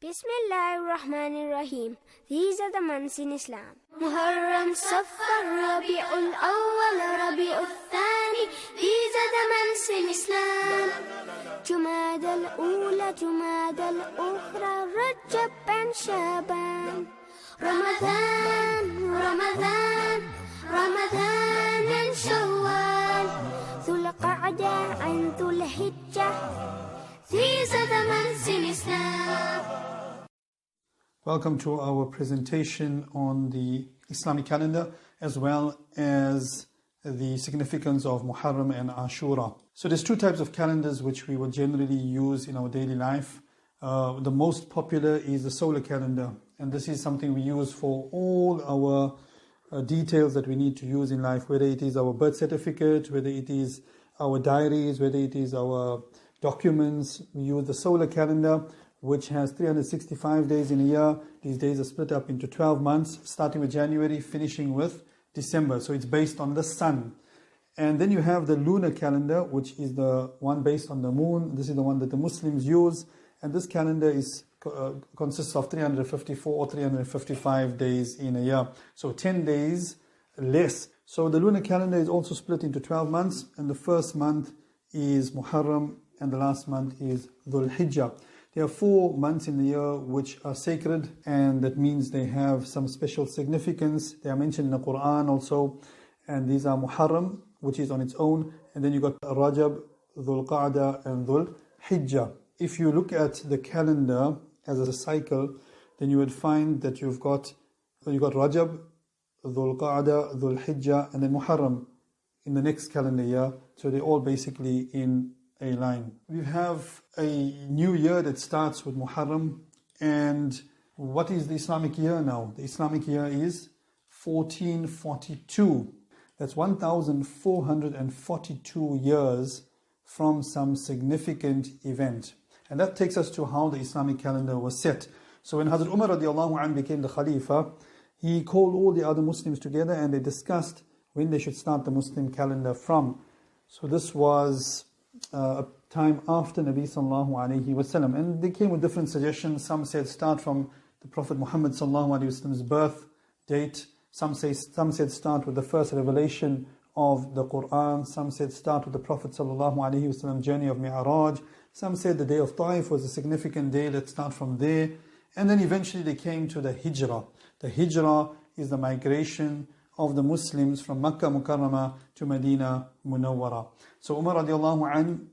Bismillahir Rahmanir Rahim. These are the months in Islam. Muharram, Safar, Rabi'ul Awwal, Rabi'ul Thani. These are the months in Islam. Jumad al-Ula, Jumad al-Ukhra, Rajab and Shaban. Ramadan, Ramadan, Ramadan and Shawwal. Dhul Qa'dah and Dhul Hijjah. These are the months in Islam. Welcome to our presentation on the Islamic calendar as well as the significance of Muharram and Aashura. So there's two types of calendars which we will generally use in our daily life. The most popular is the solar calendar, and this is something we use for all our details that we need to use in life, whether it is our birth certificate, whether it is our diaries, whether it is our documents. We use the solar calendar, which has 365 days in a year. These days are split up into 12 months, starting with January, finishing with December. So it's based on the sun. And then you have the lunar calendar, which is the one based on the moon. This is the one that the Muslims use. And this calendar consists of 354 or 355 days in a year. So 10 days less. So the lunar calendar is also split into 12 months. And the first month is Muharram, and the last month is Dhul Hijjah. There are 4 months in the year which are sacred, and that means they have some special significance. They are mentioned in the Quran also, and these are Muharram, which is on its own, and then you got Rajab, Dhul Qa'dah, and Dhul Hijjah. If you look at the calendar as a cycle, then you would find that you've got Rajab, Dhul Qa'dah, Dhul Hijjah, and then Muharram in the next calendar year. So they're all basically in a line. We have a new year that starts with Muharram. And what is the Islamic year now? The Islamic year is 1442. That's 1442 years from some significant event. And that takes us to how the Islamic calendar was set. So when Hazrat Umar radiallahu anh became the Khalifa, he called all the other Muslims together and they discussed when they should start the Muslim calendar from. So this was a time after Nabi sallallahu alayhi wasallam, and they came with different suggestions. Some said start from the Prophet Muhammad sallallahu alayhi wasallam's birth date. Some said start with the first revelation of the Quran. Some said start with the Prophet sallallahu alayhi wasallam journey of Mi'raj. Some said the day of Taif was a significant day. Let's start from there. And then eventually they came to the Hijrah. The Hijrah is the migration of the Muslims from Makkah Mukarramah to Medina Munawwara. So Umar radiallahu anhu,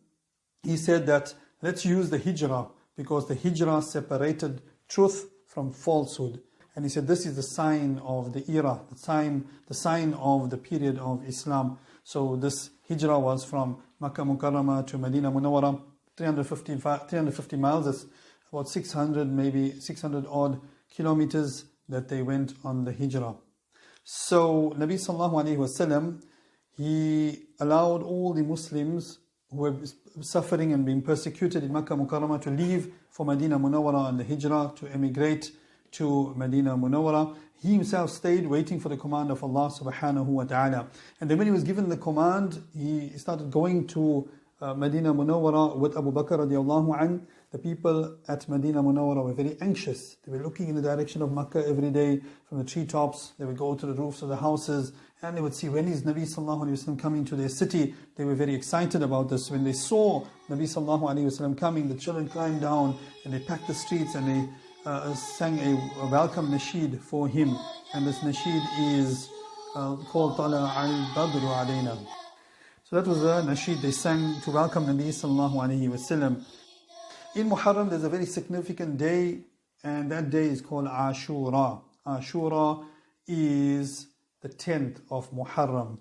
he said that let's use the Hijrah, because the Hijrah separated truth from falsehood. And he said this is the sign of the era, the sign of the period of Islam. So this Hijrah was from Makkah Mukarramah to Medina Munawwara, 350 miles. That's about 600 odd kilometers that they went on the Hijrah. So Nabi sallallahu alayhi wasallam, he allowed all the Muslims who were suffering and being persecuted in Makkah Mukarramah to leave for Medina Munawwara and the Hijrah, to emigrate to Medina Munawwara. He himself stayed waiting for the command of Allah subhanahu wa ta'ala. And then when he was given the command, he started going to Medina Munawwara with Abu Bakr radiallahu anh. The people at Medina Munawwara were very anxious. They were looking in the direction of Makkah every day from the treetops. They would go to the roofs of the houses and they would see, when is Nabi sallallahu alayhi wasallam coming to their city? They were very excited about this. When they saw Nabi sallallahu alayhi wasallam coming, the children climbed down and they packed the streets and they sang a welcome nasheed for him. And this nasheed is called Tala al-Badru alayna. So that was the nasheed they sang to welcome Nabi sallallahu alayhi wasallam. In Muharram, there's a very significant day, and that day is called Aashura. Aashura is the 10th of Muharram.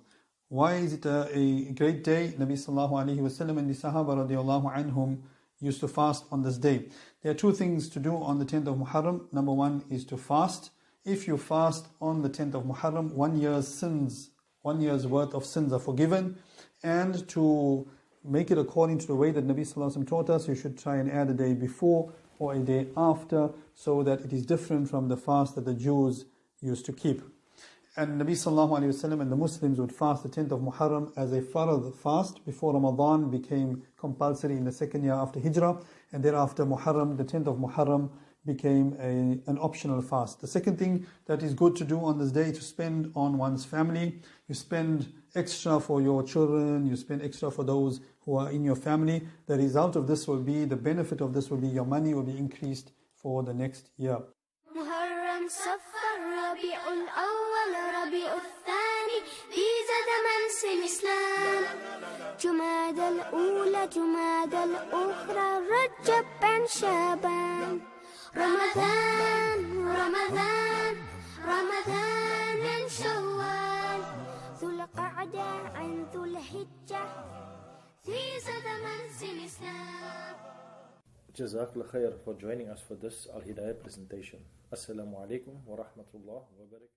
Why is it a great day? Nabi sallallahu alayhi wasallam and the Sahaba radiallahu anhum used to fast on this day. There are 2 things to do on the 10th of Muharram. Number 1 is to fast. If you fast on the 10th of Muharram, 1 year's worth of sins are forgiven. And to make it according to the way that Nabi sallallahu alayhi wasallam taught us, you should try and add a day before or a day after, so that it is different from the fast that the Jews used to keep. And Nabi sallallahu alayhi wasallam and the Muslims would fast the 10th of Muharram as a farad fast before Ramadan became compulsory in the second year after Hijrah. And thereafter Muharram, the 10th of Muharram, became an optional fast. The second thing that is good to do on this day, to spend on one's family. You spend extra for your children, you spend extra for those who are in your family. The result of this will be, the benefit of this will be, your money will be increased for the next year. Muharram, Safar, Rabi'ul Awwal, Rabi'ul Thani. These are the months in Islam. Jumada al-Ula, Jumada al-Ukhra, Rajab and Shaban. Ramadan, Ramadan, Ramadan and Shawwal. Dhul Qa'dah and Dhul Hijjah. These are the months in Islam. Jazakallah khair for joining us for this Al-Hidayah presentation. Assalamu alaikum wa rahmatullah wa barakatuh.